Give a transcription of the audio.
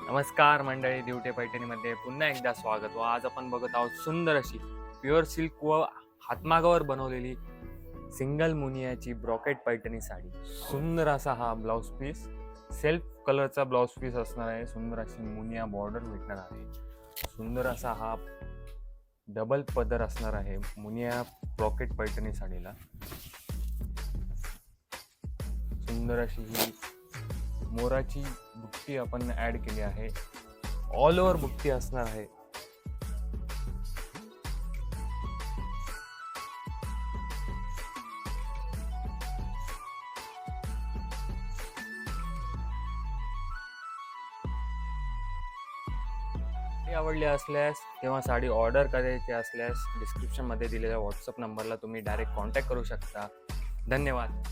नमस्कार मंडळी, दिवटे पैठणीमध्ये पुन्हा एकदा स्वागत व आज आपण बघत आहोत सुंदर अशी प्युअर सिल्क व हातमागावर बनवलेली सिंगल मुनियाची ब्रॉकेट पैठणी साडी. सुंदर असा हा ब्लाउज पीस, सेल्फ कलरचा ब्लाउज पीस असणार आहे. सुंदर अशी मुनिया बॉर्डर भेटणार आहे. सुंदर असा हा डबल पदर असणार आहे मुनिया ब्रॉकेट पैठणी साडीला. सुंदर अशी ही मोराची बुट्टी आपण ऍड केली आहे. ऑल ओव्हर बुट्टी असणार आहे. आवडली असल्यास किंवा साडी ऑर्डर करायची असल्यास डिस्क्रिप्शन मध्ये दिलेल्या व्हॉट्सअप नंबरला तुम्ही डायरेक्ट कॉन्टॅक्ट करू शकता. धन्यवाद.